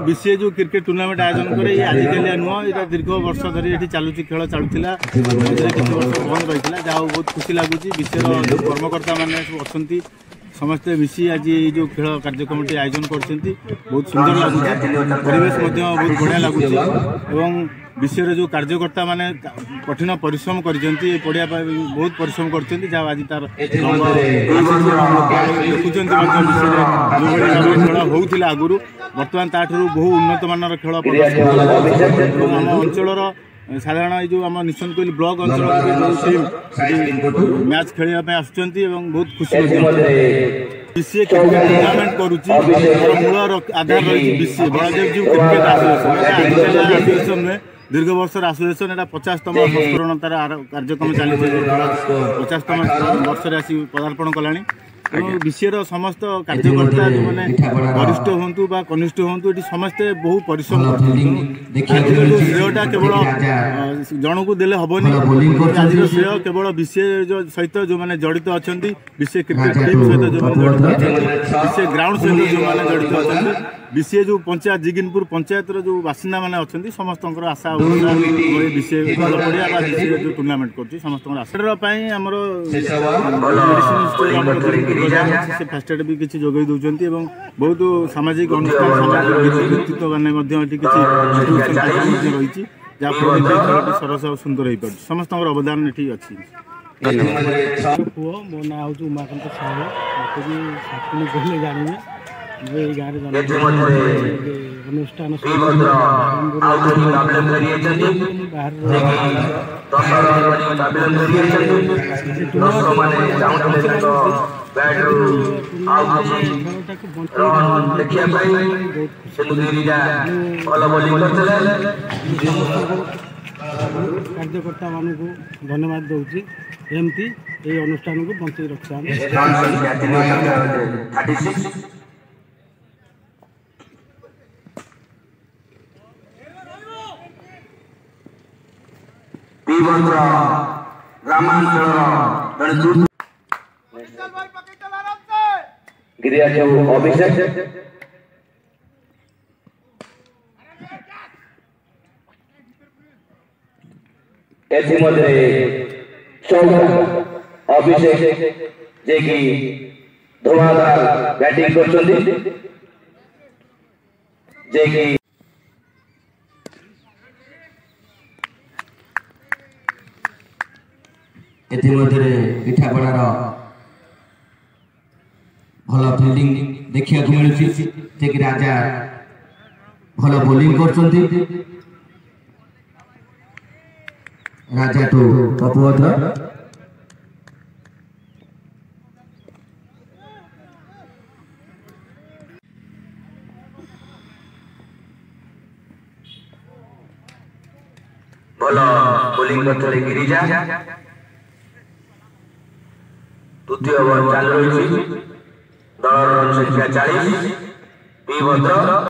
BCA जो cricket tournament आयोजन करे आजिकलिया नुह ये दीर्घ वर्ष धरी ये चलुची खेल चलूला मझे किसी वर्ष बंद रही है जहाँ बहुत खुशी लगुच बीसीए जो कर्मकर्ता मैंने अच्छा समस्ते मिसी आज जो खेल कार्यक्रम आयोजन कर बहुत सुंदर लगुच परिवेश बहुत बढ़िया लगुच बीसीए जो कार्यकर्ता मैंने कठिन परिश्रम कर पढ़िया बहुत परिश्रम कर आज तार देखुं खेल होता आगुरी बर्तमान ताठू बहु उन्नत मानर खेल प्रदर्शन आम अंचल साधारण जो आम निशन कोइल ब्लॉक अंचल मैच खेलने आसुँच बहुत खुशी बीसीए क्रिकेट टूर्नामेंट करुच्ची मूल आधार रही बीसीए बलदेव जी क्रिकेट एसोसिएशन में दीर्घ वर्ष एसोसिएशन यहाँ 50तम संस्करण तार कार्यक्रम चली 50तम वर्ष पदार्पण कला बीसीए समस्त कार्यकर्ता जो मैंने वरिष्ठ हूँ कनिष्ठ हूँ ये समस्ते बहु परिश्रम श्रेयटा केवल जन को देले हेनी आज श्रेय केवल बीसीए सहित जो मैंने जड़ित अच्छा बीसीए क्रिकेट टीम सहित जो जड़ित अच्छा बीसीए ग्राउंड सहित जो मैंने जड़ित अच्छा बीसीए जो पंचायत जिगिनपुर पंचायत जो बासिंदा मैंने अच्छा समस्त आशा बीसीए पढ़िया बीसीए जो टूर्नामेंट कर समस्त आमर से फास्ट एड भी किसी जोगाई दौरान बहुत सामाजिक अनुष्ठान सामाजिक व्यक्तित्व मैंने रही जहाँफल खेल सरस और सुंदर हो पार समस्त अवदान ये अच्छी पुओ मो ना हूँ उमाकांत साहू मत भी साकुणी कहले जानवे ये गाँव अनुष्ठान कार्यकर्ता मान को धन्यवाद दूसरी एमती ये अनुष्ठान को बंचाई रखा अभिषेक अभिषेक जे कि धुआंधार बैटिंग कर पिठापड़ार भल फिल्डिंग देखा मिलूँ राजा भल बोलिंग कर राजा टू पपुअत भल बोलिंग करते गिरिजा द्वितीय ओवर चालू रही दल संख्या 40 पी भद्र